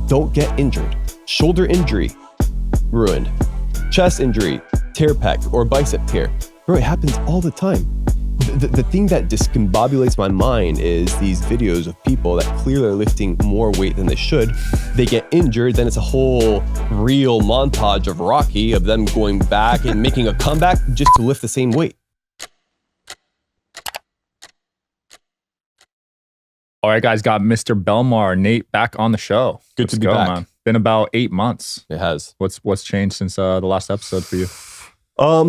don't get injured. Shoulder injury, ruined. Chest injury, tear pec or bicep tear. Bro, it happens all the time. The thing that discombobulates my mind is these videos of people that clearly are lifting more weight than they should. They get injured, then it's a whole real montage of Rocky of them going back and making a comeback just to lift the same weight. All right, guys, got Mr. Belmar, Nate, back on the show. Good to be back. Man. Been about 8 months. It has. What's changed since the last episode for you? A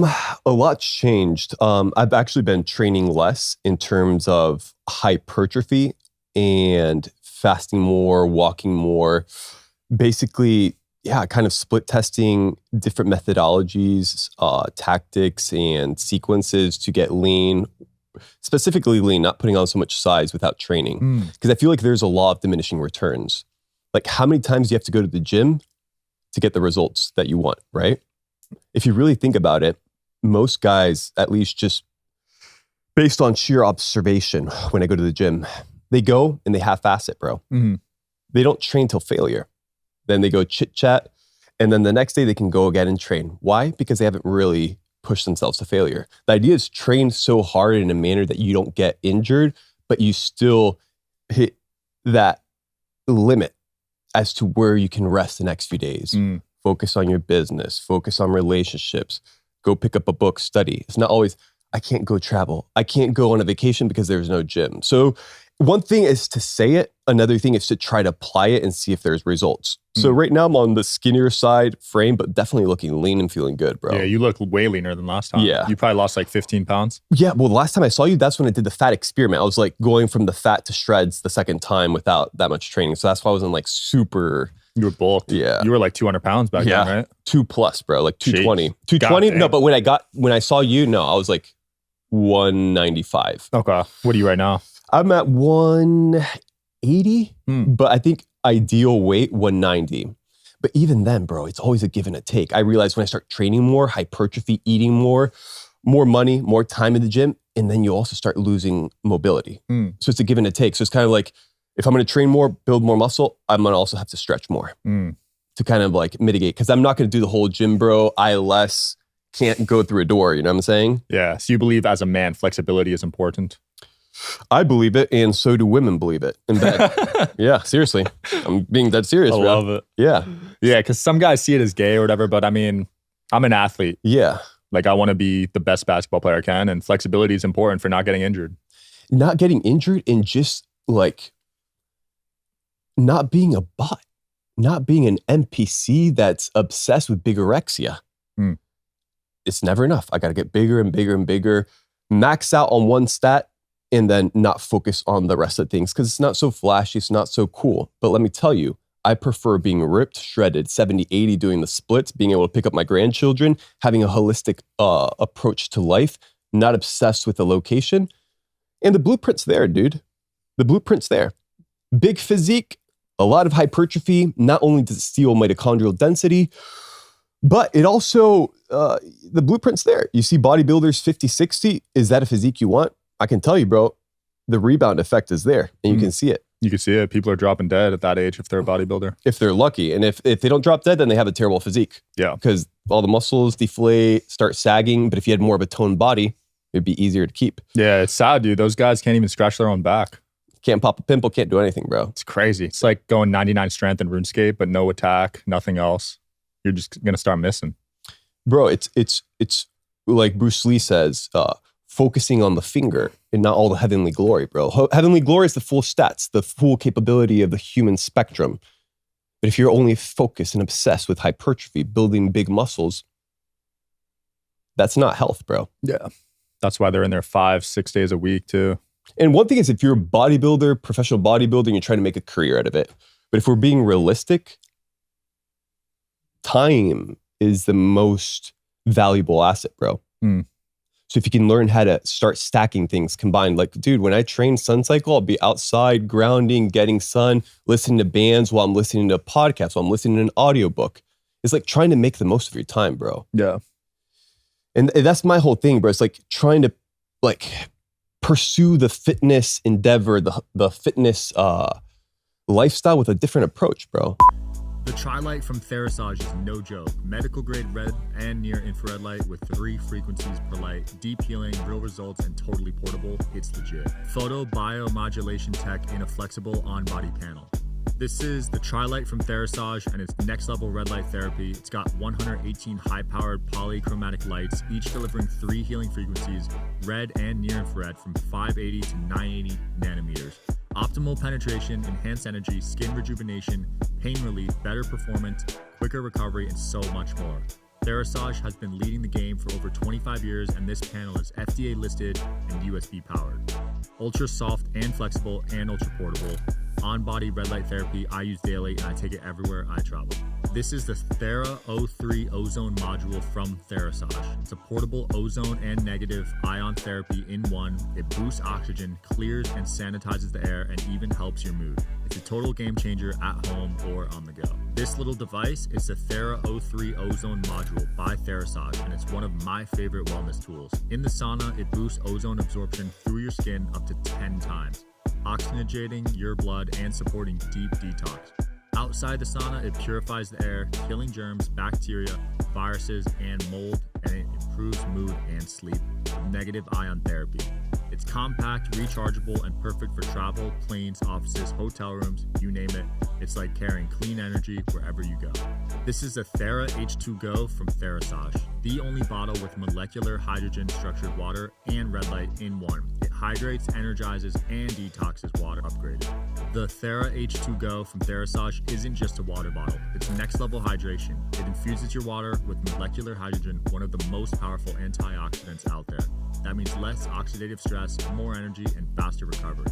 lot's changed. I've actually been training less in terms of hypertrophy and fasting more, walking more. Basically, yeah, kind of split testing different methodologies, tactics, and sequences to get lean. Specifically lean, not putting on so much size without training. Because I feel like there's a law of diminishing returns. Like how many times do you have to go to the gym to get the results that you want, right? If you really think about it, most guys, at least just based on sheer observation when I go to the gym, they go and they half-ass it, bro. Mm-hmm. They don't train till failure. Then they go chit-chat, and then the next day they can go again and train. Why? Because they haven't really pushed themselves to failure. The idea is train so hard in a manner that you don't get injured, but you still hit that limit as to where you can rest the next few days. Focus on your business, focus on relationships, go pick up a book, study. It's not always, I can't go travel. I can't go on a vacation because there's no gym. So one thing is to say it. Another thing is to try to apply it and see if there's results. So right now I'm on the skinnier side frame, but definitely looking lean and feeling good, bro. Yeah, you look way leaner than last time. Yeah. You probably lost like 15 pounds. Yeah, well, the last time I saw you, that's when I did the fat experiment. I was like going from the fat to shreds the second time without that much training. So that's why I wasn't like super... You were bulked. Yeah. You were like 200 pounds back then, right? 2+, bro. Like 220. Jeez. 220? No, but when I saw you, no, I was like 195. Okay. What are you right now? I'm at 180, but I think ideal weight 190. But even then, bro, it's always a give and a take. I realized when I start training more, hypertrophy, eating more money, more time in the gym, and then you also start losing mobility. So it's a give and a take. So it's kind of like, if I'm going to train more, build more muscle, I'm going to also have to stretch more to kind of like mitigate. Because I'm not going to do the whole gym bro, ILS, can't go through a door. You know what I'm saying? Yeah. So you believe as a man, flexibility is important? I believe it, and so do women believe it in bed. Yeah, seriously. I'm being dead serious, bro. I love it. Yeah. Yeah, because some guys see it as gay or whatever, but I mean, I'm an athlete. Yeah. Like I want to be the best basketball player I can, and flexibility is important for not getting injured. Not getting injured and just like not being a bot, not being an NPC that's obsessed with bigorexia. It's never enough. I got to get bigger and bigger and bigger, max out on one stat, and then not focus on the rest of things because it's not so flashy, it's not so cool. But let me tell you, I prefer being ripped, shredded, 70-80, doing the splits, being able to pick up my grandchildren, having a holistic approach to life, not obsessed with the location. And the blueprint's there, dude. The blueprint's there. Big physique, a lot of hypertrophy. Not only does it steal mitochondrial density, but it also, the blueprint's there. You see bodybuilders 50, 60. Is that a physique you want? I can tell you, bro, the rebound effect is there and you can see it. You can see it. People are dropping dead at that age if they're a bodybuilder. If they're lucky. And if they don't drop dead, then they have a terrible physique. Yeah. Because all the muscles deflate, start sagging. But if you had more of a toned body, it'd be easier to keep. Yeah, it's sad, dude. Those guys can't even scratch their own back. Can't pop a pimple, can't do anything, bro. It's crazy. It's like going 99 strength in RuneScape, but no attack, nothing else. You're just going to start missing. Bro, it's like Bruce Lee says, focusing on the finger and not all the heavenly glory, bro. Heavenly glory is the full stats, the full capability of the human spectrum. But if you're only focused and obsessed with hypertrophy, building big muscles, that's not health, bro. Yeah. That's why they're in there 5-6 days a week too. And one thing is if you're a bodybuilder, professional bodybuilder, you're trying to make a career out of it. But if we're being realistic, time is the most valuable asset, bro. So if you can learn how to start stacking things combined, like, dude, when I train Sun Cycle, I'll be outside grounding, getting sun, listening to bands while I'm listening to a podcast, while I'm listening to an audiobook. It's like trying to make the most of your time, bro. Yeah. And that's my whole thing, bro. It's like trying to like pursue the fitness endeavor, the fitness lifestyle with a different approach, bro. The Tri-Light from Thera H2Go is no joke. Medical grade red and near infrared light with 3 frequencies per light, deep healing, real results, and totally portable. It's legit. Photo biomodulation tech in a flexible on-body panel. This is the Tri-Light from Thera H2Go and it's next level red light therapy. It's got 118 high-powered polychromatic lights, each delivering 3 healing frequencies, red and near infrared from 580 to 980 nanometers. Optimal penetration, enhanced energy, skin rejuvenation, pain relief, better performance, quicker recovery, and so much more. Thera H2Go has been leading the game for over 25 years, and this panel is FDA listed and USB powered. Ultra soft and flexible and ultra portable. On-body red light therapy I use daily, and I take it everywhere I travel. This is the Thera O3 Ozone module from Thera H2Go. It's a portable ozone and negative ion therapy in one. It boosts oxygen, clears and sanitizes the air, and even helps your mood. It's a total game changer at home or on the go. This little device is the Thera O3 Ozone module by Thera H2Go, and it's one of my favorite wellness tools. In the sauna, it boosts ozone absorption through your skin up to 10 times, oxygenating your blood and supporting deep detox. Outside the sauna, it purifies the air, killing germs, bacteria, viruses, and mold, and it improves mood and sleep with negative ion therapy. It's compact, rechargeable, and perfect for travel, planes, offices, hotel rooms, you name it. It's like carrying clean energy wherever you go. This is a Thera H2Go from Thera H2Go, the only bottle with molecular hydrogen structured water and red light in one. It hydrates, energizes, and detoxes water upgraded. The Thera H2Go from Thera H2Go isn't just a water bottle. It's next level hydration. It infuses your water with molecular hydrogen, one of the most powerful antioxidants out there. That means less oxidative stress, more energy, and faster recovery.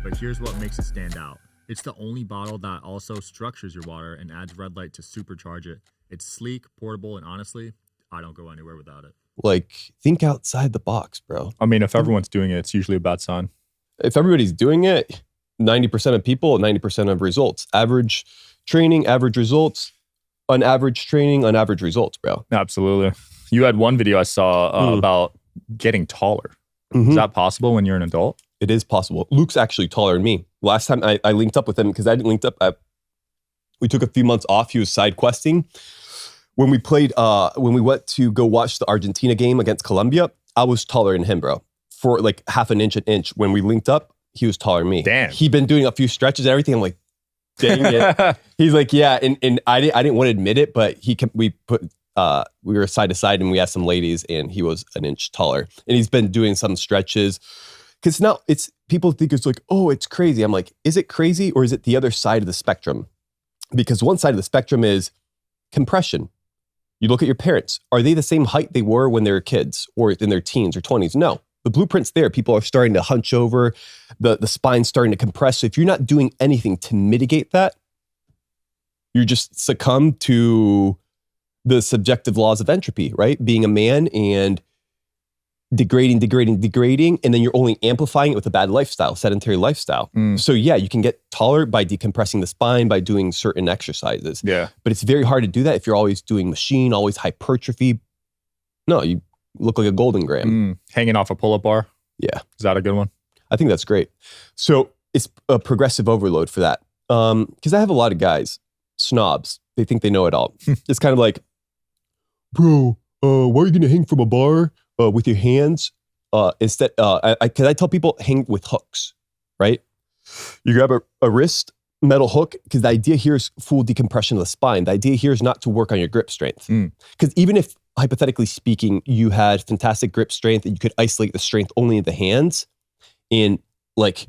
But here's what makes it stand out. It's the only bottle that also structures your water and adds red light to supercharge it. It's sleek, portable, and honestly, I don't go anywhere without it. Like, think outside the box, bro. I mean, if everyone's doing it, it's usually a bad sign. If everybody's doing it, 90% of people, 90% of results. Average training, average results. Unaverage training, unaverage results, bro. Absolutely. You had one video I saw about getting taller. Is that possible when you're an adult? It is possible. Luke's actually taller than me. Last time I linked up with him, because I didn't link up, we took a few months off. He was side questing. When we played, when we went to go watch the Argentina game against Colombia, I was taller than him, bro. For like half an inch. When we linked up, he was taller than me. Damn. He'd been doing a few stretches and everything. I'm like, dang it. He's like, yeah. And I didn't want to admit it, but we were side to side and we asked some ladies and he was an inch taller. And he's been doing some stretches. Because now people think it's like, oh, it's crazy. I'm like, is it crazy or is it the other side of the spectrum? Because one side of the spectrum is compression. You look at your parents. Are they the same height they were when they were kids or in their teens or 20s? No. The blueprint's there. People are starting to hunch over. The spine's starting to compress. So if you're not doing anything to mitigate that, you just succumb to the subjective laws of entropy, right? Being a man and degrading, and then you're only amplifying it with a bad lifestyle, sedentary lifestyle. So yeah, you can get taller by decompressing the spine, by doing certain exercises. Yeah. But it's very hard to do that if you're always doing machine, always hypertrophy. No, you look like a golden gram. Hanging off a pull-up bar? Yeah. Is that a good one? I think that's great. So it's a progressive overload for that. Because I have a lot of guys, snobs, they think they know it all. It's kind of like, bro, why are you going to hang from a bar with your hands? Instead, because I tell people hang with hooks, right? You grab a wrist metal hook, because the idea here is full decompression of the spine. The idea here is not to work on your grip strength. Because even if, hypothetically speaking, you had fantastic grip strength and you could isolate the strength only in the hands, in like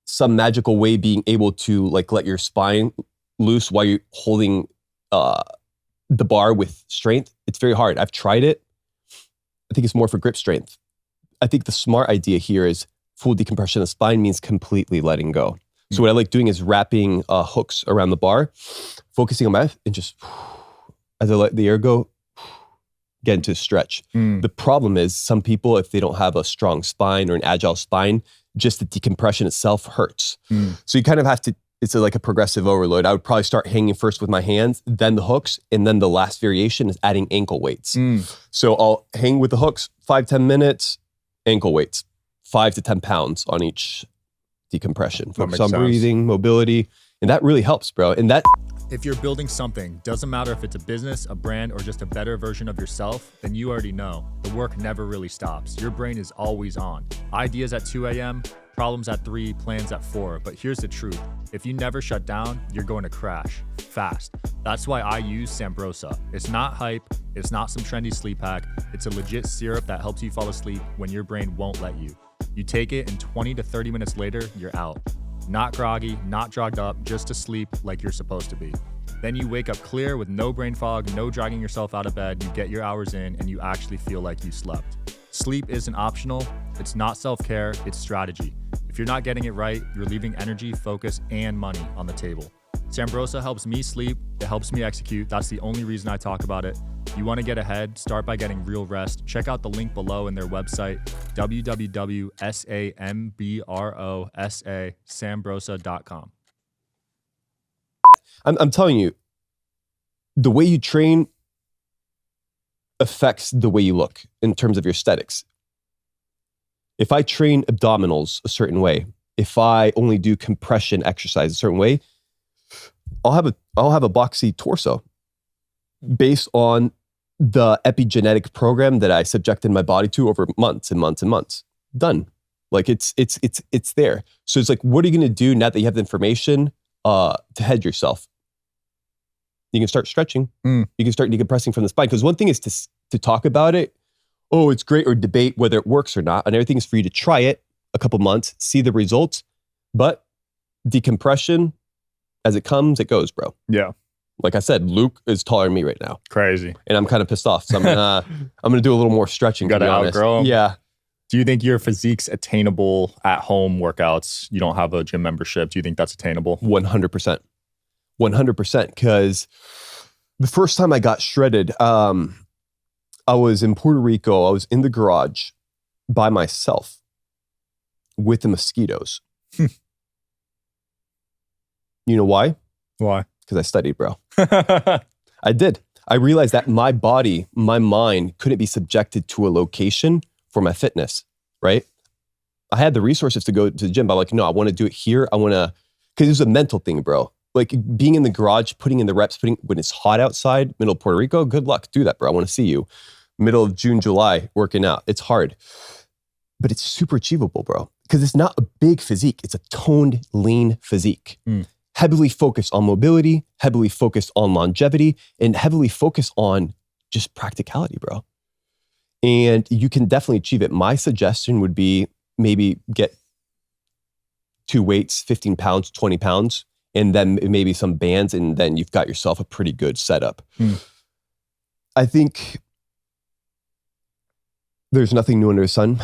some magical way being able to like let your spine loose while you're holding the bar with strength, it's very hard. I've tried it. I think it's more for grip strength. I think the smart idea here is full decompression of the spine means completely letting go. So what I like doing is wrapping hooks around the bar, focusing on my mouth, and just as I let the air go, get into a stretch. The problem is some people, if they don't have a strong spine or an agile spine, just the decompression itself hurts. So you kind of have to, it's like a progressive overload. I would probably start hanging first with my hands, then the hooks, and then the last variation is adding ankle weights. So I'll hang with the hooks 5-10 minutes, ankle weights, 5 to 10 pounds on each decompression. Focus on breathing, mobility, and that really helps, bro. And that If you're building something, doesn't matter if it's a business, a brand, or just a better version of yourself, then you already know. The work never really stops. Your brain is always on. Ideas at 2 a.m., problems at 3, plans at 4. But here's the truth. If you never shut down, you're going to crash fast. That's why I use Sambrosa. It's not hype. It's not some trendy sleep hack. It's a legit syrup that helps you fall asleep when your brain won't let you. You take it and 20 to 30 minutes later, you're out. Not groggy, not drugged up, just asleep like you're supposed to be. Then you wake up clear with no brain fog, no dragging yourself out of bed, you get your hours in, and you actually feel like you slept. Sleep isn't optional, it's not self-care, it's strategy. If you're not getting it right, you're leaving energy, focus, and money on the table. Sambrosa helps me sleep, it helps me execute, that's the only reason I talk about it. You want to get ahead, start by getting real rest. Check out the link below in their website, www.sambrosa.com. I'm telling you, the way you train affects the way you look in terms of your aesthetics. If I train abdominals a certain way, if I only do compression exercise a certain way, I'll have a boxy torso based on the epigenetic program that I subjected my body to over months and months and months. Done. Like it's there. So it's like, what are you going to do now that you have the information to head yourself? You can start stretching. You can start decompressing from the spine. Because one thing is to talk about it. Oh, it's great, or debate whether it works or not. And everything is for you to try it a couple months, see the results. But decompression, as it comes, it goes, bro. Yeah. Like I said, Luke is taller than me right now. Crazy. And I'm kind of pissed off. So I'm gonna do a little more stretching. You gotta outgrow him. Yeah. Do you think your physique's attainable at home workouts? You don't have a gym membership. Do you think that's attainable? 100%. 100%. Because the first time I got shredded, I was in Puerto Rico. I was in the garage by myself with the mosquitoes. You know why? Why? Because I studied, bro. I did. I realized that my body, my mind couldn't be subjected to a location for my fitness, right? I had the resources to go to the gym, but I'm like, no, I want to do it here. I want to, because it was a mental thing, bro. Like being in the garage, putting in the reps, when it's hot outside, middle of Puerto Rico, good luck. Do that, bro. I want to see you. Middle of June, July, working out. It's hard, but it's super achievable, bro. Because it's not a big physique. It's a toned, lean physique. Heavily focused on mobility, heavily focused on longevity, and heavily focused on just practicality, bro. And you can definitely achieve it. My suggestion would be maybe get 2 weights, 15 pounds, 20 pounds, and then maybe some bands, and then you've got yourself a pretty good setup. I think there's nothing new under the sun.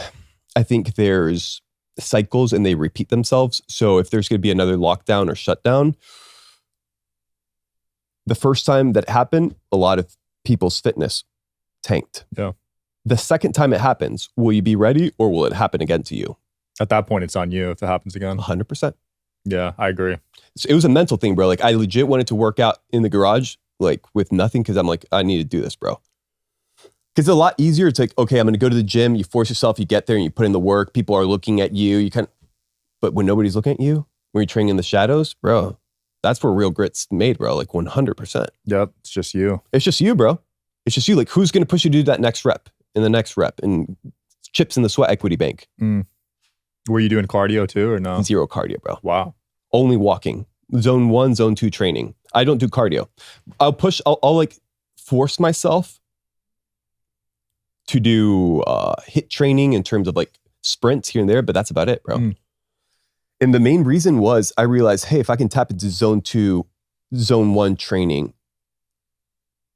I think there's cycles and they repeat themselves. So if there's going to be another lockdown or shutdown, the first time that happened, a lot of people's fitness tanked. Yeah. The second time it happens, will you be ready or will it happen again to you? At that point, it's on you if it happens again. 100%. Yeah, I agree. So it was a mental thing, bro. Like I legit wanted to work out in the garage, like with nothing, because I'm like, I need to do this, bro. Because it's a lot easier. It's like, okay, I'm going to go to the gym. You force yourself, you get there and you put in the work. People are looking at you. But when nobody's looking at you, when you're training in the shadows, bro, that's where real grit's made, bro. Like 100%. Yep, it's just you. It's just you, bro. It's just you. Like who's going to push you to do that next rep and the next rep and chips in the sweat equity bank? Were you doing cardio too or no? 0 cardio, bro. Wow. Only walking. Zone 1, zone 2 training. I don't do cardio. I'll like force myself to do HIIT training in terms of like sprints here and there, but that's about it, bro. And the main reason was I realized, hey, if I can tap into zone 2, zone 1 training,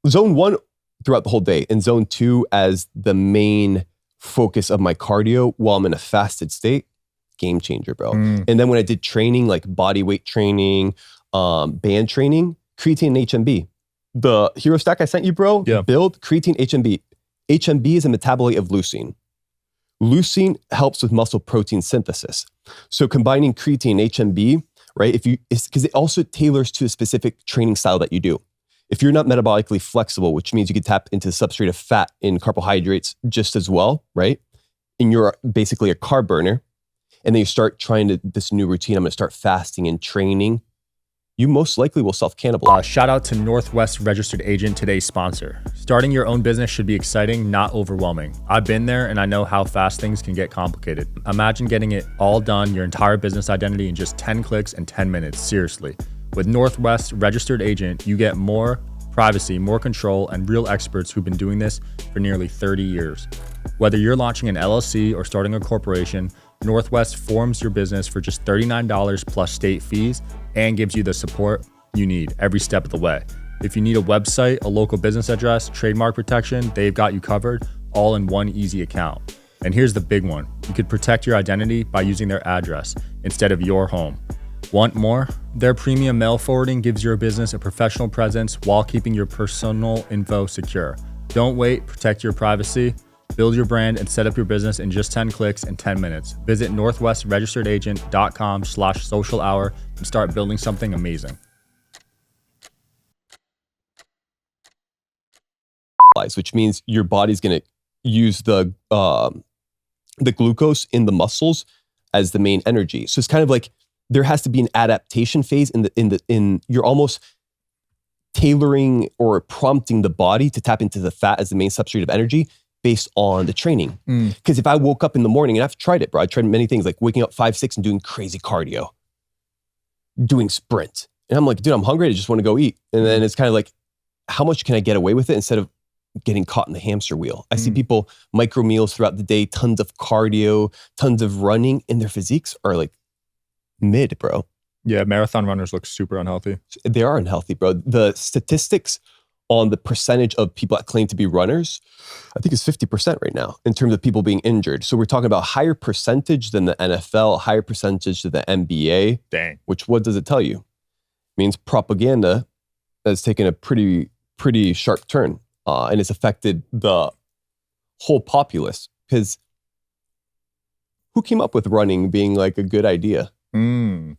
zone 1 throughout the whole day, and zone 2 as the main focus of my cardio while I'm in a fasted state, game changer, bro. And then when I did training, like body weight training, band training, creatine and HMB. The hero stack I sent you, bro, build creatine HMB. HMB is a metabolite of leucine. Leucine helps with muscle protein synthesis. So combining creatine and HMB, right? Because it also tailors to a specific training style that you do. If you're not metabolically flexible, which means you can tap into the substrate of fat and carbohydrates just as well, right? And you're basically a carb burner. And then you start trying this new routine. I'm going to start fasting and training. you most likely will self-cannibalize. Shout out to Northwest Registered Agent, today's sponsor. Starting your own business should be exciting, not overwhelming. I've been there and I know how fast things can get complicated. Imagine getting it all done, your entire business identity in just 10 clicks and 10 minutes, seriously. With Northwest Registered Agent, you get more privacy, more control, and real experts who've been doing this for nearly 30 years. Whether you're launching an LLC or starting a corporation, Northwest forms your business for just $39 plus state fees and gives you the support you need every step of the way. If you need a website, a local business address, trademark protection, they've got you covered, all in one easy account. And here's the big one. You could protect your identity by using their address instead of your home. Want more? Their premium mail forwarding gives your business a professional presence while keeping your personal info secure. Don't wait, protect your privacy. Build your brand and set up your business in just 10 clicks and 10 minutes. Visit northwestregisteredagent.com/social hour and start building something amazing. Which means your body's going to use the glucose in the muscles as the main energy. So it's kind of like there has to be an adaptation phase in you're almost tailoring or prompting the body to tap into the fat as the main substrate of energy based on the training. Because if I woke up in the morning, and I've tried it, bro, I tried many things like waking up 5, 6 and doing crazy cardio, doing sprints. And I'm like, dude, I'm hungry. I just want to go eat. And then it's kind of like, how much can I get away with it instead of getting caught in the hamster wheel? I see people micro meals throughout the day, tons of cardio, tons of running, and their physiques are like mid, bro. Yeah, marathon runners look super unhealthy. They are unhealthy, bro. The statistics on the percentage of people that claim to be runners, I think is 50% right now in terms of people being injured. So we're talking about higher percentage than the NFL, higher percentage than the NBA. Dang. Which, what does it tell you? It means propaganda has taken a pretty sharp turn and it's affected the whole populace. Because who came up with running being like a good idea? Who?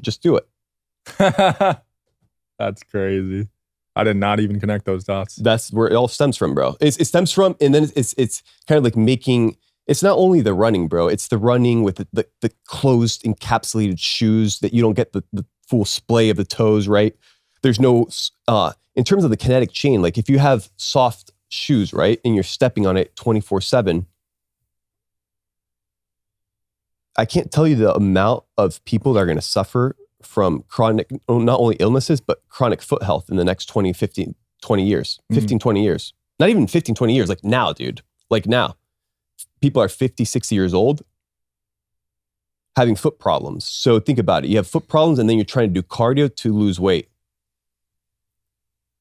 Just do it. That's crazy. I did not even connect those dots. That's where it all stems from, bro. It stems from, and then it's kind of like making, it's not only the running, bro. It's the running with the closed encapsulated shoes that you don't get the full splay of the toes, right? There's no, in terms of the kinetic chain, like if you have soft shoes, right? And you're stepping on it 24/7, I can't tell you the amount of people that are going to suffer from chronic, not only illnesses, but chronic foot health in the next 20 years. Not even 15, 20 years. Like now, dude. Like now. People are 50, 60 years old having foot problems. So think about it. You have foot problems and then you're trying to do cardio to lose weight.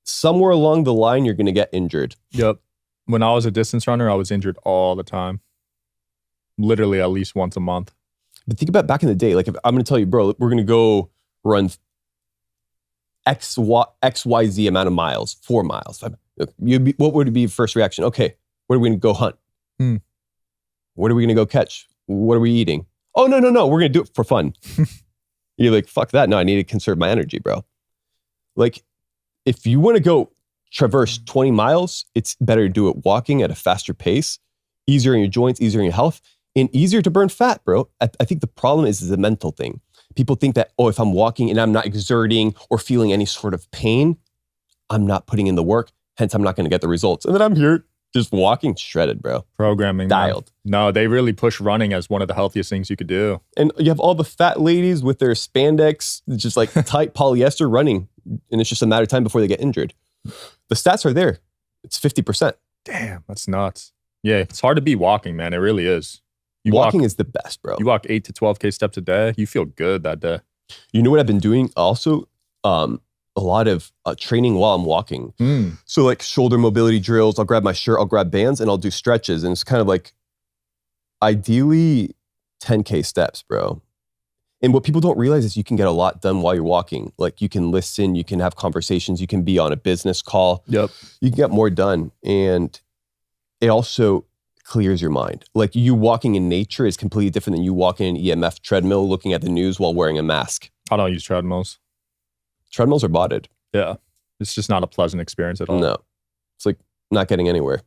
Somewhere along the line, you're going to get injured. Yep. When I was a distance runner, I was injured all the time. Literally at least once a month. But think about back in the day. Like if I'm going to tell you, bro, we're going to go run XYZ amount of miles, 4 miles. What would be your first reaction? Okay, where are we going to go hunt? What are we going to go catch? What are we eating? Oh, no. We're going to do it for fun. You're like, fuck that. No, I need to conserve my energy, bro. Like if you want to go traverse 20 miles, it's better to do it walking at a faster pace, easier on your joints, easier on your health, and easier to burn fat, bro. I think the problem is a mental thing. People think that, oh, if I'm walking and I'm not exerting or feeling any sort of pain, I'm not putting in the work, hence I'm not going to get the results. And then I'm here just walking shredded, bro. Programming. Dialed. Man. No, they really push running as one of the healthiest things you could do. And you have all the fat ladies with their spandex, just like tight polyester running. And it's just a matter of time before they get injured. The stats are there. It's 50%. Damn, that's nuts. Yeah, it's hard to be walking, man. It really is. Walking is the best, bro. You walk 8 to 12K steps a day. You feel good that day. You know what I've been doing also? A lot of training while I'm walking. So like shoulder mobility drills, I'll grab my shirt, I'll grab bands and I'll do stretches. And it's kind of like ideally 10K steps, bro. And what people don't realize is you can get a lot done while you're walking. Like you can listen, you can have conversations, you can be on a business call. Yep. You can get more done. And it also clears your mind. Like you walking in nature is completely different than you walking in an EMF treadmill looking at the news while wearing a mask. I don't use treadmills. Treadmills are botted. Yeah. It's just not a pleasant experience at all. No. It's like not getting anywhere.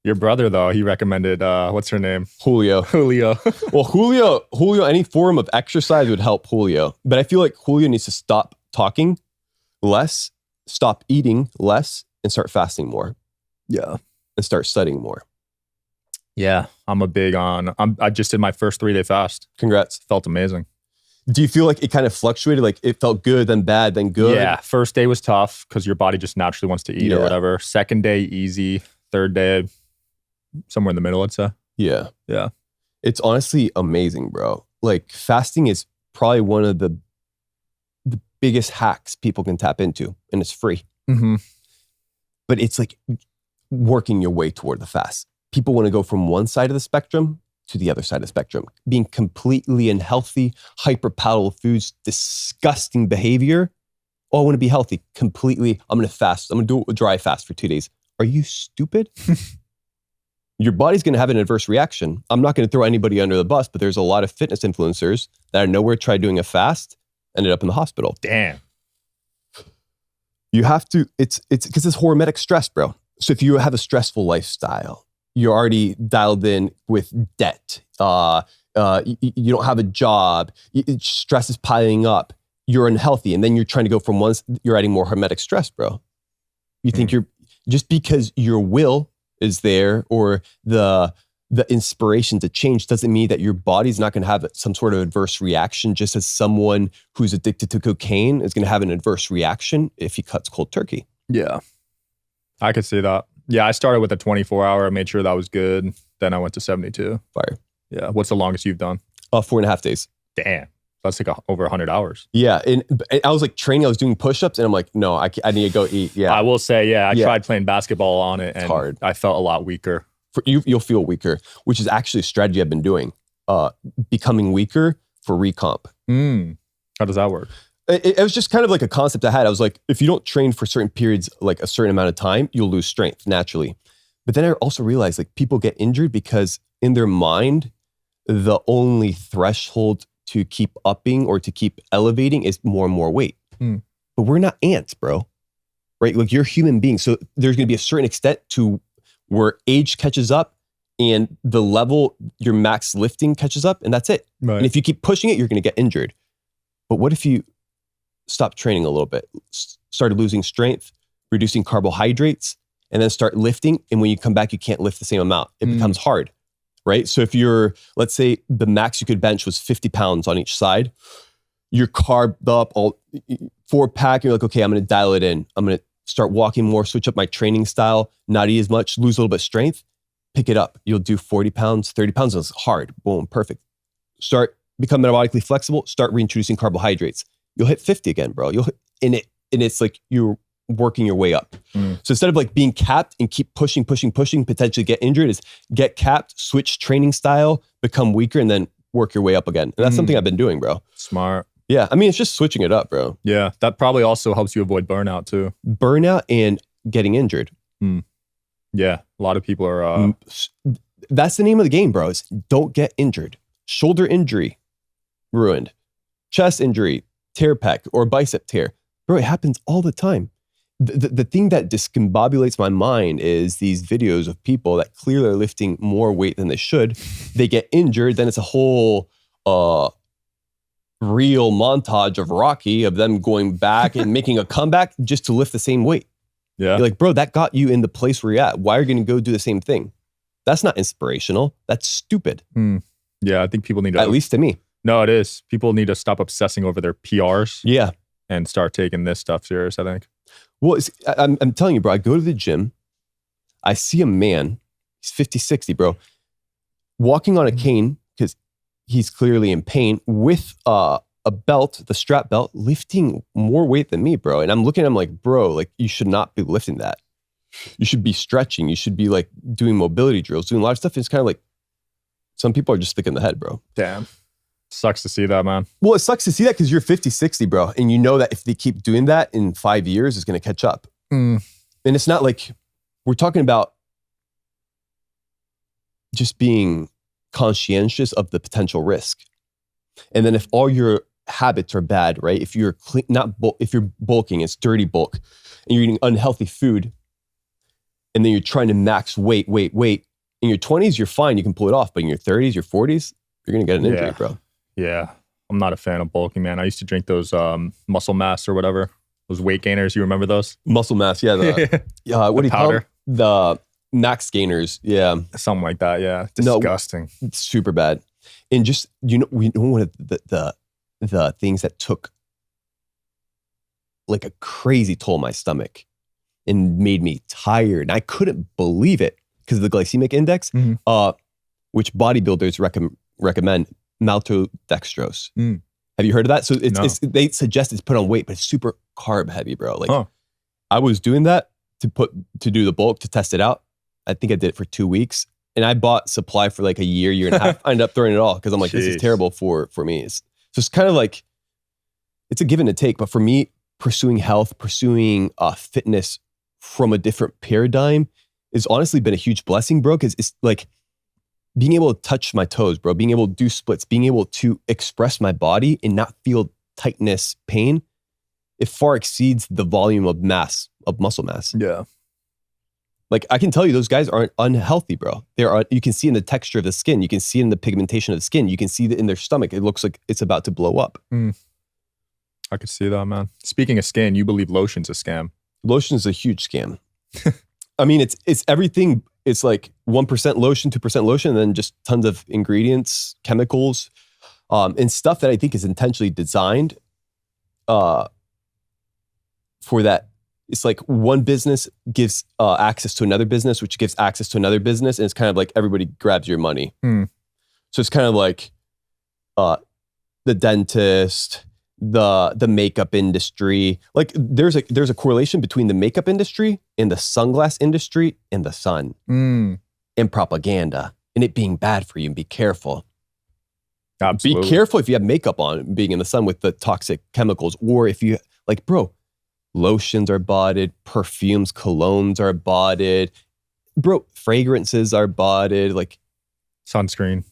Your brother, though, he recommended, what's her name? Julio. Well, Julio, any form of exercise would help Julio. But I feel like Julio needs to stop talking less, stop eating less, and start fasting more. Yeah. And start studying more. Yeah, I'm a big on, I just did my first 3-day fast. Congrats. Felt amazing. Do you feel like it kind of fluctuated? Like it felt good, then bad, then good? Yeah, first day was tough because your body just naturally wants to eat or whatever. Second day, easy. Third day, somewhere in the middle, I'd say. Yeah. Yeah. It's honestly amazing, bro. Like fasting is probably one of the biggest hacks people can tap into, and it's free. Mm-hmm. But it's like working your way toward the fast. People want to go from one side of the spectrum to the other side of the spectrum. Being completely unhealthy, hyper-palatable foods, disgusting behavior. Oh, I want to be healthy. Completely, I'm going to fast. I'm going to do a dry fast for 2 days. Are you stupid? Your body's going to have an adverse reaction. I'm not going to throw anybody under the bus, but there's a lot of fitness influencers that are nowhere tried doing a fast, ended up in the hospital. Damn. You have to, it's because it's hormetic stress, bro. So if you have a stressful lifestyle, you're already dialed in with debt. You don't have a job. Stress is piling up. You're unhealthy. And then you're trying to go from one, you're adding more hormetic stress, bro. You think you're, just because your will is there or the inspiration to change doesn't mean that your body's not going to have some sort of adverse reaction, just as someone who's addicted to cocaine is going to have an adverse reaction if he cuts cold turkey. Yeah. I could see that. Yeah, I started with a 24-hour, made sure that was good. Then I went to 72. Fire. Yeah. What's the longest you've done? 4.5 days. Damn. That's like over 100 hours. Yeah. And I was like training, I was doing push-ups and I'm like, no, I need to go eat. Yeah. I will say, I tried playing basketball on it and it's hard. I felt a lot weaker. You'll feel weaker, which is actually a strategy I've been doing. Becoming weaker for Recomp. How does that work? It was just kind of like a concept I had. I was like, if you don't train for certain periods, like a certain amount of time, you'll lose strength naturally. But then I also realized like people get injured because in their mind, the only threshold to keep upping or to keep elevating is more and more weight. But we're not ants, bro. Right? Like you're human beings. So there's going to be a certain extent to where age catches up and the level your max lifting catches up and that's it. Right. And if you keep pushing it, you're going to get injured. But what if you stop training a little bit, started losing strength, reducing carbohydrates, and then start lifting. And when you come back, you can't lift the same amount. It becomes hard, right? So if you're, let's say the max you could bench was 50 pounds on each side, you're carbed up, all 4-pack, you're like, okay, I'm going to dial it in. I'm going to start walking more, switch up my training style, not eat as much, lose a little bit of strength, pick it up. You'll do 40 pounds, 30 pounds. It's hard. Boom, perfect. Start become metabolically flexible, start reintroducing carbohydrates. You'll hit 50 again, bro. You'll hit, and it's like you're working your way up. So instead of like being capped and keep pushing, potentially get injured, is get capped, switch training style, become weaker, and then work your way up again. And that's something I've been doing, bro. Smart. Yeah. I mean, it's just switching it up, bro. Yeah. That probably also helps you avoid burnout too. Burnout and getting injured. Yeah. A lot of people are... That's the name of the game, bro. Is don't get injured. Shoulder injury, ruined. Chest injury, tear pec or bicep tear. Bro, it happens all the time. The thing that discombobulates my mind is these videos of people that clearly are lifting more weight than they should. They get injured, then it's a whole real montage of Rocky of them going back and making a comeback just to lift the same weight. Yeah. You're like, bro, that got you in the place where you're at. Why are you going to go do the same thing? That's not inspirational. That's stupid. Yeah, I think people need to... At least to me. No, it is. People need to stop obsessing over their PRs. Yeah. And start taking this stuff serious, I think. Well, I'm telling you, bro, I go to the gym. I see a man, he's 50, 60, bro, walking on a cane because he's clearly in pain with a belt, the strap belt, lifting more weight than me, bro. And I'm looking at him like, bro, like you should not be lifting that. You should be stretching. You should be like doing mobility drills, doing a lot of stuff. It's kind of like some people are just thick in the head, bro. Damn. Sucks to see that, man. Well, it sucks to see that because you're 50, 60, bro. And you know that if they keep doing that in 5 years, it's going to catch up. And it's not like we're talking about just being conscientious of the potential risk. And then if all your habits are bad, right? If you're if you're bulking, it's dirty bulk, and you're eating unhealthy food, and then you're trying to max weight. In your 20s, you're fine. You can pull it off. But in your 30s, your 40s, you're going to get an injury, bro. Yeah. I'm not a fan of bulking, man. I used to drink those muscle mass or whatever. Those weight gainers. You remember those? Muscle mass. Yeah. What do you call them? The max gainers. Yeah. Something like that. Yeah. Disgusting. No, it's super bad. And just, we know one of the things that took like a crazy toll on my stomach and made me tired. And I couldn't believe it because of the glycemic index, which bodybuilders recommend maltodextrose. Have you heard of that? So they suggest it's put on weight, but it's super carb heavy, bro. Like I was doing that to do the bulk, to test it out. I think I did it for 2 weeks, and I bought supply for like a year and a half. I ended up throwing it all because I'm like, this is terrible for me. So it's kind of like, it's a give and a take. But for me, pursuing health, pursuing fitness from a different paradigm has honestly been a huge blessing, bro. Because it's like being able to touch my toes, bro, being able to do splits, being able to express my body and not feel tightness, pain. It far exceeds the volume of muscle mass. Yeah. Like I can tell you, those guys aren't unhealthy, bro. You can see in the texture of the skin. You can see in the pigmentation of the skin. You can see that in their stomach. It looks like it's about to blow up. I could see that, man. Speaking of skin, you believe lotion's a scam. Lotion's a huge scam. I mean, it's everything. It's like 1% lotion, 2% lotion, and then just tons of ingredients, chemicals, and stuff that I think is intentionally designed for that. It's like one business gives access to another business, which gives access to another business. And it's kind of like everybody grabs your money. So it's kind of like the dentist, the makeup industry. Like there's a correlation between the makeup industry and the sunglass industry and the sun and propaganda and it being bad for you, and be careful. Absolutely. Be careful if you have makeup on being in the sun with the toxic chemicals, or if you like, bro, lotions are botted, perfumes, colognes are botted, bro, fragrances are botted, like sunscreen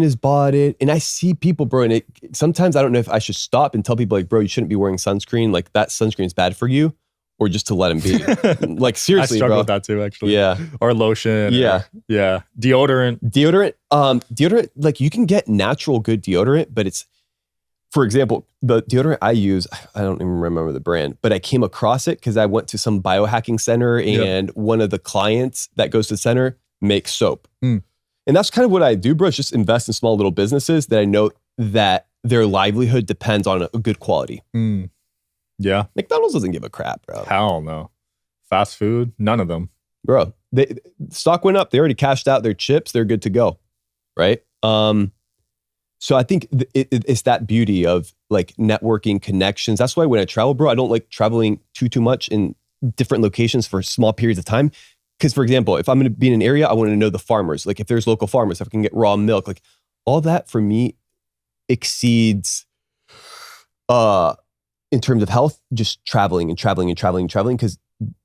is botted. And I see people, bro, and sometimes I don't know if I should stop and tell people like, bro, you shouldn't be wearing sunscreen. Like that sunscreen is bad for you, or just to let them be. Like seriously, I struggle with that too, actually. Yeah. Or lotion. Yeah. Yeah. Deodorant. Like you can get natural good deodorant, but it's, for example, the deodorant I use, I don't even remember the brand, but I came across it because I went to some biohacking center and one of the clients that goes to the center makes soap. And that's kind of what I do, bro, is just invest in small little businesses that I know that their livelihood depends on a good quality. Yeah. McDonald's doesn't give a crap, bro. Hell no. Fast food, none of them. Bro, stock went up. They already cashed out their chips. They're good to go, right? So I think it's that beauty of like networking, connections. That's why when I travel, bro, I don't like traveling too much in different locations for small periods of time. Because for example, if I'm going to be in an area, I want to know the farmers. Like if there's local farmers, if I can get raw milk, like all that for me exceeds, in terms of health, just traveling. Because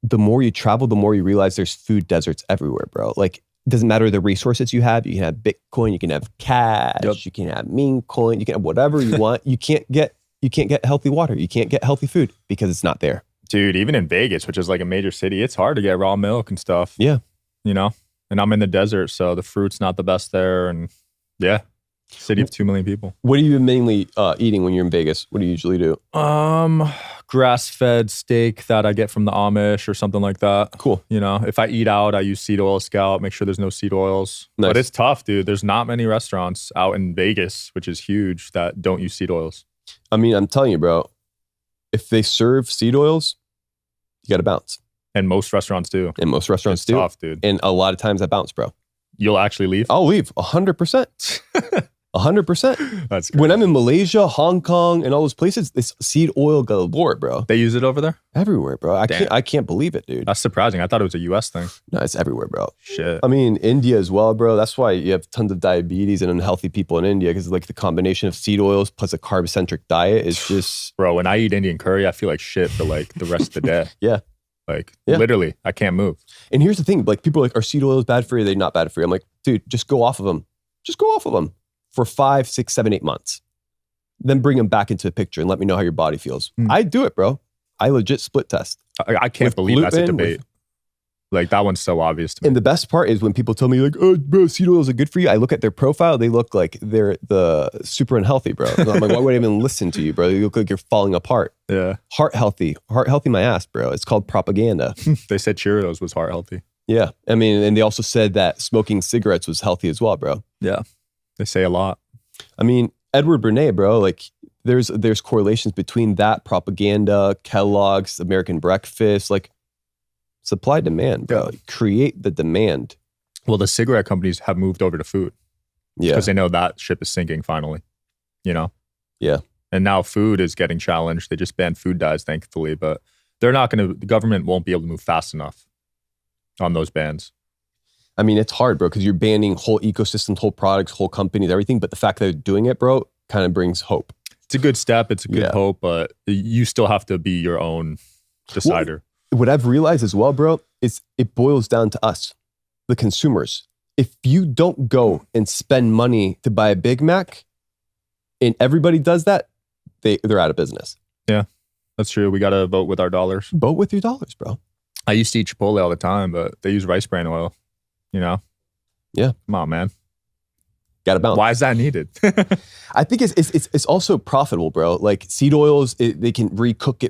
the more you travel, the more you realize there's food deserts everywhere, bro. Like it doesn't matter the resources you have. You can have Bitcoin, you can have cash, you can have meme coin, you can have whatever you want. You can't get healthy water. You can't get healthy food because it's not there. Dude, even in Vegas, which is like a major city, it's hard to get raw milk and stuff. Yeah. You know? And I'm in the desert, so the fruit's not the best there. And yeah, city of 2 million people. What are you mainly eating when you're in Vegas? What do you usually do? Grass-fed steak that I get from the Amish or something like that. Cool. You know, if I eat out, I use seed oil Scout, make sure there's no seed oils. Nice. But it's tough, dude. There's not many restaurants out in Vegas, which is huge, that don't use seed oils. I mean, I'm telling you, bro, if they serve seed oils, you got to bounce. And most restaurants do. It's do. Tough, dude. And a lot of times I bounce, bro. You'll actually leave? I'll leave 100%. 100%. That's great. When I'm in Malaysia, Hong Kong, and all those places, it's seed oil galore, bro. They use it over there? Everywhere, bro. I can't believe it, dude. That's surprising. I thought it was a US thing. No, it's everywhere, bro. Shit. I mean, India as well, bro. That's why you have tons of diabetes and unhealthy people in India, because like the combination of seed oils plus a carb-centric diet is just... Bro, when I eat Indian curry, I feel like shit for like the rest of the day. Yeah. Literally, I can't move. And here's the thing, like people are like, are seed oils bad for you? Are they not bad for you? I'm like, dude, just go off of them. Just go off of them for 5, 6, 7, 8 months. Then bring them back into the picture and let me know how your body feels. I do it, bro. I legit split test. I can't believe that's a debate. Like that one's so obvious to me. And the best part is when people tell me like, oh, bro, seed oils are good for you. I look at their profile. They look like they're the super unhealthy, bro. And I'm like, why would I even listen to you, bro? You look like you're falling apart. Yeah. Heart healthy my ass, bro. It's called propaganda. They said Cheerios was heart healthy. Yeah. I mean, and they also said that smoking cigarettes was healthy as well, bro. Yeah. They say a lot. I mean, Edward Bernays, bro, like there's correlations between that propaganda, Kellogg's, American Breakfast, like supply demand, bro. Yeah. Create the demand. Well, the cigarette companies have moved over to food. Yeah. Because they know that ship is sinking finally, you know? Yeah. And now food is getting challenged. They just banned food dyes, thankfully, but the government won't be able to move fast enough on those bans. I mean, it's hard, bro, because you're banning whole ecosystems, whole products, whole companies, everything. But the fact that they're doing it, bro, kind of brings hope. It's a good step. It's a good hope, but you still have to be your own decider. What I've realized as well, bro, is it boils down to us, the consumers. If you don't go and spend money to buy a Big Mac and everybody does that, they're out of business. Yeah, that's true. We got to vote with our dollars. Vote with your dollars, bro. I used to eat Chipotle all the time, but they use rice bran oil, you know? Yeah. Come on, man. Got to balance. Why is that needed? I think it's also profitable, bro. Like seed oils, they can recook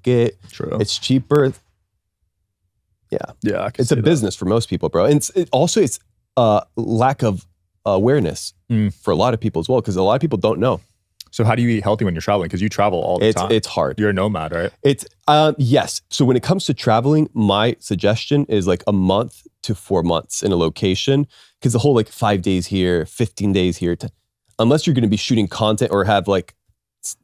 it. True. It's cheaper. Yeah. Yeah. It's a business for most people, bro. And it's lack of awareness for a lot of people as well, because a lot of people don't know. So how do you eat healthy when you're traveling? Because you travel all the time. It's hard. You're a nomad, right? It's yes. So when it comes to traveling, my suggestion is like a month to 4 months in a location, because the whole like 5 days here, 15 days here, unless you're going to be shooting content or have like,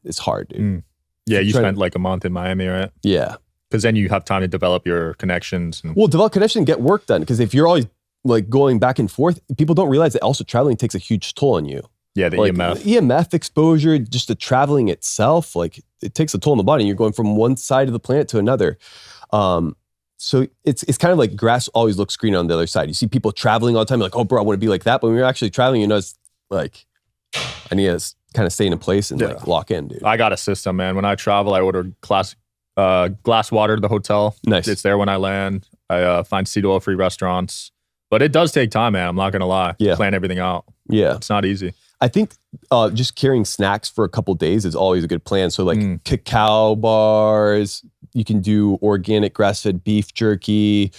it's hard, dude. Yeah, you spent like a month in Miami, right? Yeah. Because then you have time to develop your connections. Well, develop connection and get work done. Because if you're always like going back and forth, people don't realize that also traveling takes a huge toll on you. Yeah, the like, EMF. EMF exposure, just the traveling itself, like it takes a toll on the body. You're going from one side of the planet to another. So it's kind of like grass always looks green on the other side. You see people traveling all the time, like, oh, bro, I want to be like that. But when you're actually traveling, you know, it's like, I need to kind of stay in a place and like lock in, dude. I got a system, man. When I travel, I order glass water to the hotel. Nice. It's there when I land. I find seed oil free restaurants. But it does take time, man. I'm not going to lie. Yeah. Plan everything out. Yeah. It's not easy. I think just carrying snacks for a couple days is always a good plan. So like cacao bars, you can do organic grass-fed beef jerky,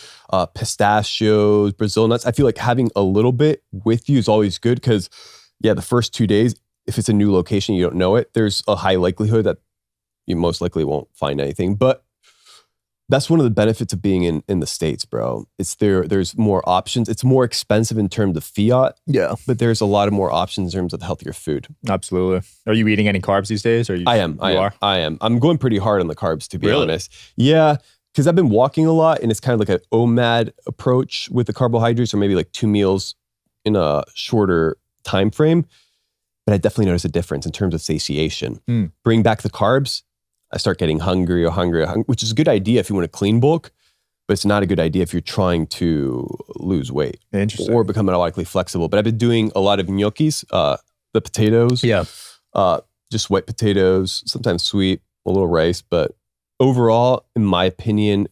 pistachios, Brazil nuts. I feel like having a little bit with you is always good because, yeah, the first 2 days, if it's a new location, you don't know it, there's a high likelihood that you most likely won't find anything. But that's one of the benefits of being in the States, bro. It's there's more options. It's more expensive in terms of fiat. Yeah. But there's a lot of more options in terms of healthier food. Absolutely. Are you eating any carbs these days? Or I am. I'm going pretty hard on the carbs, to be honest. Yeah. Because I've been walking a lot and it's kind of like an OMAD approach with the carbohydrates, or maybe like 2 meals in a shorter time frame. But I definitely notice a difference in terms of satiation. Bring back the carbs, I start getting hungry, which is a good idea if you want to clean bulk, but it's not a good idea if you're trying to lose weight or become metabolically flexible. But I've been doing a lot of gnocchis, the potatoes, just white potatoes, sometimes sweet, a little rice. But overall, in my opinion,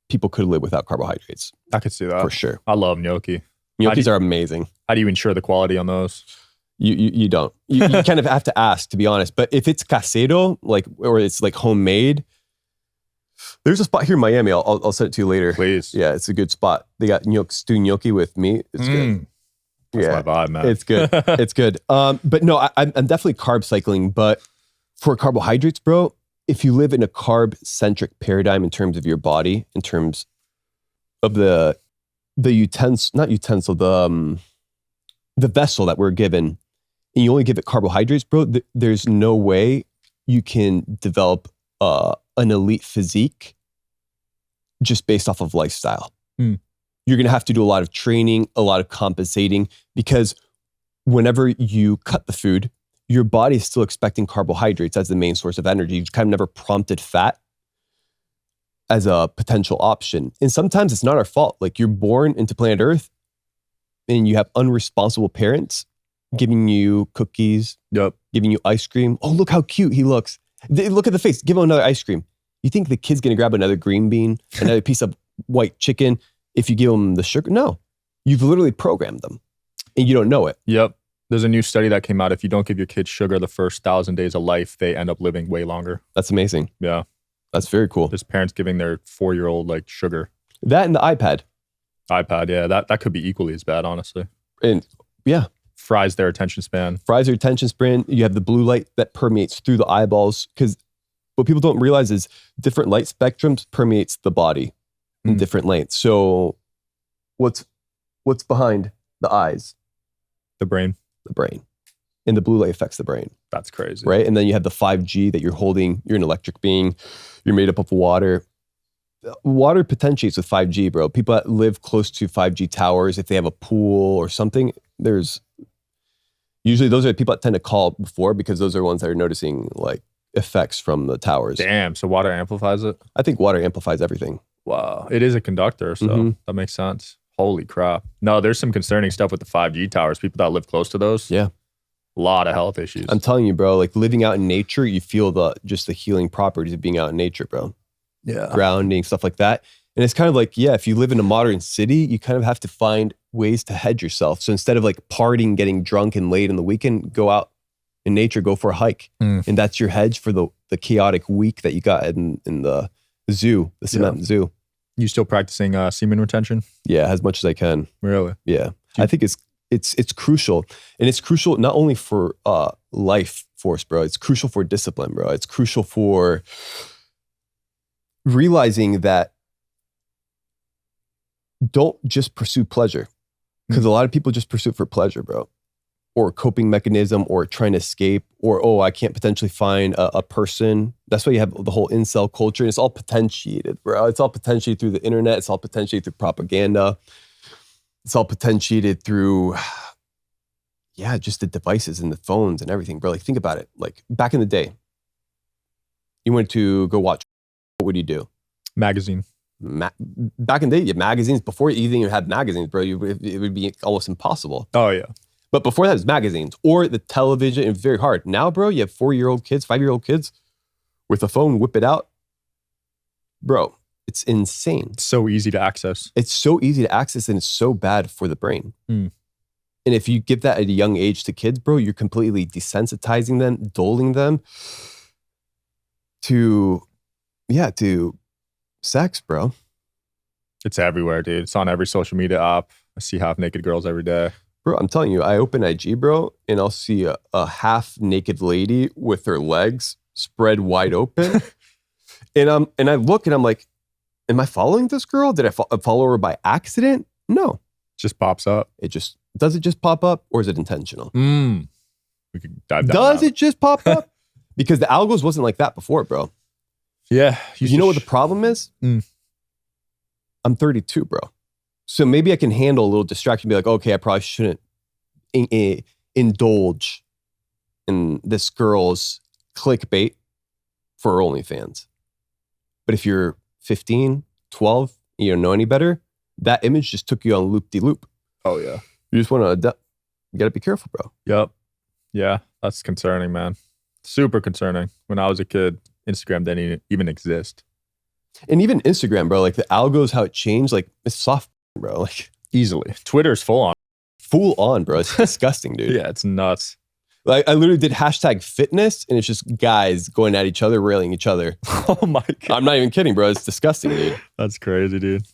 people could live without carbohydrates. I could see that. For sure. I love gnocchi. Gnocchis are amazing. How do you ensure the quality on those? You don't. You kind of have to ask, to be honest. But if it's casero, like, or it's like homemade, there's a spot here in Miami. I'll send it to you later. Please. Yeah, it's a good spot. They got stew gnocchi with meat. It's good. That's my vibe, man. It's good. It's good. But no, I'm definitely carb cycling. But for carbohydrates, bro, if you live in a carb-centric paradigm in terms of your body, in terms of the vessel that we're given, and you only give it carbohydrates, bro, there's no way you can develop an elite physique just based off of lifestyle. You're going to have to do a lot of training, a lot of compensating, because whenever you cut the food, your body is still expecting carbohydrates as the main source of energy. You've kind of never prompted fat as a potential option. And sometimes it's not our fault. Like, you're born into planet Earth and you have unresponsible parents giving you cookies, giving you ice cream. Oh, look how cute he looks. Look at the face. Give him another ice cream. You think the kid's going to grab another green bean, another piece of white chicken if you give them the sugar. No, you've literally programmed them and you don't know it. Yep. There's a new study that came out. If you don't give your kids sugar the first 1,000 days of life, they end up living way longer. That's amazing. Yeah. That's very cool. There's parents giving their 4-year-old like sugar. That and the iPad. Yeah. That could be equally as bad, honestly. And yeah. Fries their attention span. You have the blue light that permeates through the eyeballs, because what people don't realize is different light spectrums permeates the body in different lengths. So what's behind the eyes? The brain. And the blue light affects the brain. That's crazy. Right? And then you have the 5G that you're holding. You're an electric being. You're made up of water. Water potentiates with 5G, bro. People that live close to 5G towers, if they have a pool or something, usually those are the people that tend to call before, because those are ones that are noticing like effects from the towers. Damn. So water amplifies it? I think water amplifies everything. Wow. It is a conductor, so that makes sense. Holy crap. No, there's some concerning stuff with the 5G towers. People that live close to those. Yeah. A lot of health issues. I'm telling you, bro, like living out in nature, you feel the healing properties of being out in nature, bro. Yeah. Grounding, stuff like that. And it's kind of like, yeah, if you live in a modern city, you kind of have to find ways to hedge yourself. So instead of like partying, getting drunk and late in the weekend, go out in nature, go for a hike. And that's your hedge for the chaotic week that you got in the zoo, the Semen zoo. You still practicing semen retention? Yeah, as much as I can. Really? Yeah. I think it's crucial. And it's crucial not only for life force, bro. It's crucial for discipline, bro. It's crucial for realizing that don't just pursue pleasure, because a lot of people just pursue it for pleasure, bro, or a coping mechanism, or trying to escape, or I can't potentially find a person. That's why you have the whole incel culture. And it's all potentiated, bro. It's all potentiated through the internet. It's all potentiated through propaganda. It's all potentiated through, just the devices and the phones and everything, bro. Like think about it. Like back in the day, you went to go watch. What would you do? Magazine. Back in the day, you had magazines. Before you even had magazines, bro, it would be almost impossible. Oh, yeah. But before that, it was magazines or the television. It was very hard. Now, bro, you have 4-year-old kids, 5-year-old kids with a phone, whip it out. Bro, it's insane. It's so easy to access. It's so easy to access, and it's so bad for the brain. And if you give that at a young age to kids, bro, you're completely desensitizing them, dulling them to sex, bro. It's everywhere, dude. It's on every social media app. I see half-naked girls every day. Bro, I'm telling you, I open IG, bro, and I'll see a half-naked lady with her legs spread wide open. and I look and I'm like, am I following this girl? Did I follow her by accident? No. Just pops up. Does it just pop up, or is it intentional? We could dive down. Does it just pop up? Because the algos wasn't like that before, bro. Yeah. You know what the problem is? I'm 32, bro. So maybe I can handle a little distraction and be like, okay, I probably shouldn't indulge in this girl's clickbait for her OnlyFans. But if you're 15, 12, you don't know any better, that image just took you on loop-de-loop. Oh, yeah. You just want to, you got to be careful, bro. Yep. Yeah, that's concerning, man. Super concerning. When I was a kid, Instagram didn't even exist. And even Instagram, bro, like the algos, how it changed, like it's soft, bro. Like easily. Twitter's full on. Full on, bro. It's disgusting, dude. Yeah, it's nuts. Like I literally did #fitness, and it's just guys going at each other, railing each other. Oh my God. I'm not even kidding, bro. It's disgusting, dude. That's crazy, dude.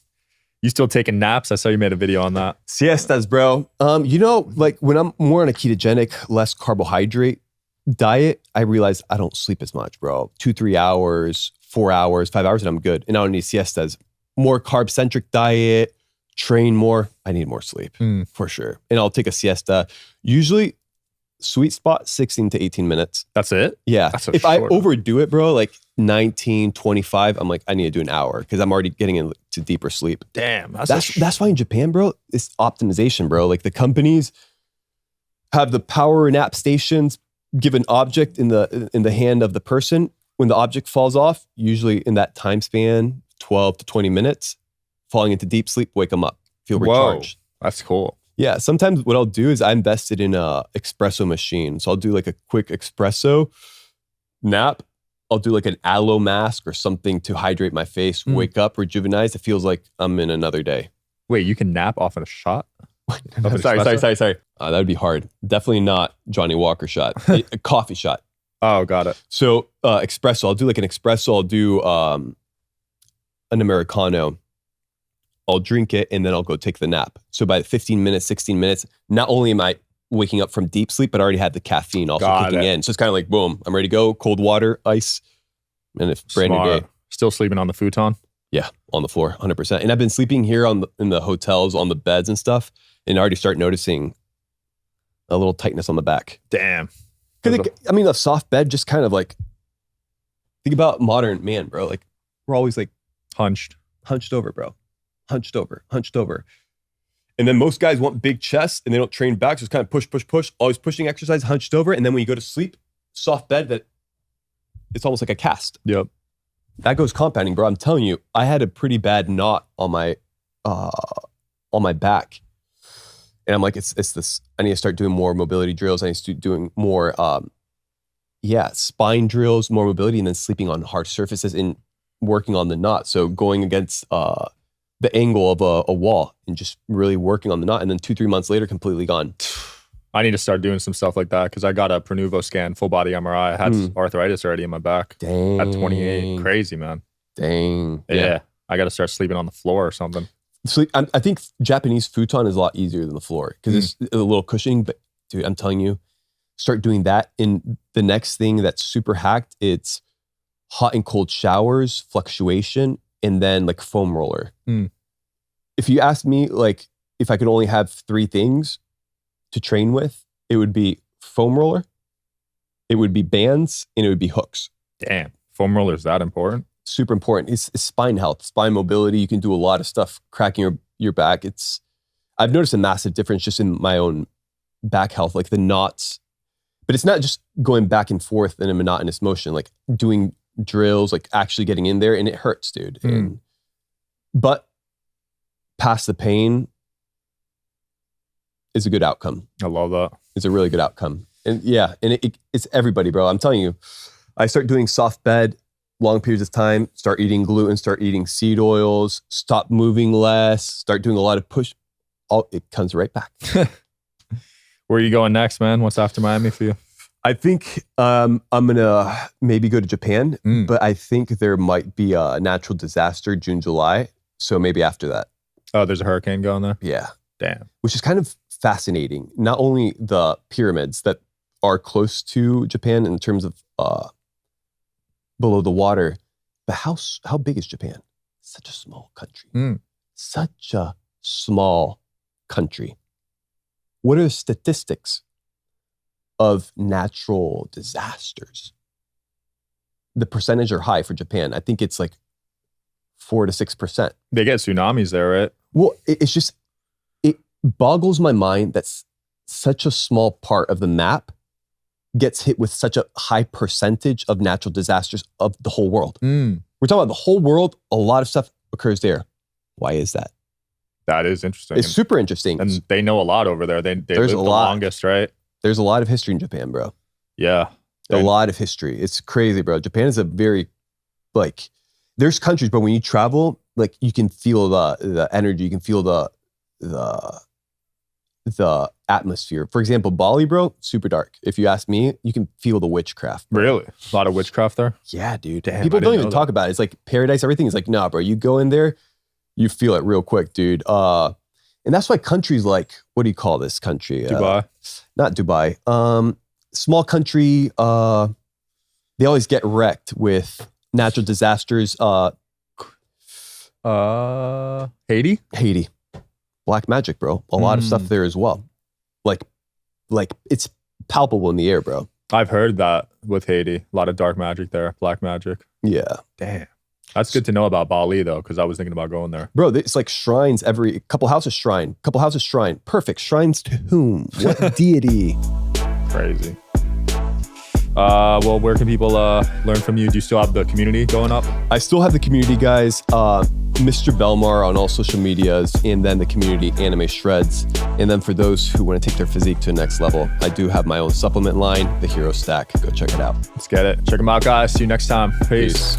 You still taking naps? I saw you made a video on that. Siestas, bro. Like when I'm more on a ketogenic, less carbohydrate diet, I realize I don't sleep as much, bro. 2-3 hours, 4 hours, 5 hours, and I'm good. And I don't need siestas. More carb-centric diet, train more. I need more sleep, for sure. And I'll take a siesta. Usually, sweet spot, 16 to 18 minutes. That's it? Yeah. If I overdo it, bro, like 19, 25, I'm like, I need to do an hour because I'm already getting into deeper sleep. Damn. That's why in Japan, bro, it's optimization, bro. Like the companies have the power nap stations, give an object in the hand of the person. When the object falls off, usually in that time span, 12 to 20 minutes, falling into deep sleep, wake them up, feel recharged. Whoa, that's cool. Yeah, sometimes what I'll do is I invested in a espresso machine. So I'll do like a quick espresso nap, I'll do like an aloe mask or something to hydrate my face, wake up, rejuvenate. It feels like I'm in another day. Wait, you can nap off of a shot? Sorry. That would be hard. Definitely not Johnny Walker shot. A coffee shot. Oh, got it. So espresso, I'll do like an espresso. I'll do an Americano. I'll drink it and then I'll go take the nap. So by 15 minutes, 16 minutes, not only am I waking up from deep sleep, but I already had the caffeine also kicking in. So it's kind of like, boom, I'm ready to go. Cold water, ice, and it's brand new day. Still sleeping on the futon? Yeah, on the floor, 100%. And I've been sleeping here in the hotels, on the beds and stuff, and I already start noticing a little tightness on the back. Damn. Because a soft bed just kind of like, think about modern man, bro. Like we're always like hunched over, bro. Hunched over. And then most guys want big chests and they don't train back. So it's kind of push, always pushing exercise, hunched over. And then when you go to sleep, soft bed, that it's almost like a cast. Yep. That goes compounding, bro. I'm telling you, I had a pretty bad knot on my back. And I'm like, it's this, I need to start doing more mobility drills. I need to start doing more, spine drills, more mobility, and then sleeping on hard surfaces and working on the knot. So going against the angle of a wall and just really working on the knot. And then 2-3 months later, completely gone. I need to start doing some stuff like that because I got a Pronuvo scan, full body MRI. I had arthritis already in my back. Dang. At 28. Crazy, man. Dang. Yeah. I got to start sleeping on the floor or something. So I think Japanese futon is a lot easier than the floor because it's a little cushioning. But dude, I'm telling you, start doing that. And the next thing that's super hacked, it's hot and cold showers, fluctuation, and then like foam roller. If you ask me, like, if I could only have 3 things to train with, it would be foam roller, it would be bands, and it would be hooks. Damn. Foam roller is that important? Super important. It's spine health, spine mobility. You can do a lot of stuff, cracking your back. I've noticed a massive difference just in my own back health, like the knots. But it's not just going back and forth in a monotonous motion, like doing drills, like actually getting in there, and it hurts, dude. But past the pain is a good outcome. I love that. It's a really good outcome. And yeah, and it's everybody, bro. I'm telling you, I start doing soft bed, long periods of time, start eating gluten, start eating seed oils, stop moving less, start doing a lot of push. It comes right back. Where are you going next, man? What's after Miami for you? I think I'm going to maybe go to Japan, but I think there might be a natural disaster June, July. So maybe after that. Oh, there's a hurricane going there? Yeah. Damn. Which is kind of fascinating. Not only the pyramids that are close to Japan in terms of below the water, but how big is Japan? Such a small country. Such a small country. What are the statistics of natural disasters? The percentage are high for Japan. I think it's like 4 to 6%. They get tsunamis there, right? Well, it boggles my mind that such a small part of the map gets hit with such a high percentage of natural disasters of the whole world. We're talking about the whole world. A lot of stuff occurs there. Why is that? That is interesting. It's super interesting. And they know a lot over there. They live the longest, right? There's a lot of history in Japan, bro. Yeah. A lot of history. It's crazy, bro. Japan is a very, like, there's countries, but when you travel, like, you can feel the energy. You can feel the atmosphere. For example, Bali, bro, super dark. If you ask me, you can feel the witchcraft. Bro. Really? A lot of witchcraft there? Yeah, dude. Damn, people don't even talk about it. It's like paradise, everything. It's like, nah, bro, you go in there, you feel it real quick, dude. And that's why countries like, what do you call this country? Dubai? Not Dubai. Small country, they always get wrecked with natural disasters. Haiti? Haiti. Black magic, bro. A lot of stuff there as well. Like it's palpable in the air, bro. I've heard that with Haiti. A lot of dark magic there. Black magic. Yeah. Damn. That's good to know about Bali, though, because I was thinking about going there. Bro, it's like shrines every couple houses shrine. Perfect. Shrines to whom? What deity? Crazy. Well, where can people learn from you? Do you still have the community going up? I still have the community, guys. Mr. Belmar on all social medias, and then the community Anime Shreds. And then for those who want to take their physique to the next level, I do have my own supplement line, the Hero Stack. Go check it out. Let's get it. Check them out, guys. See you next time. Peace.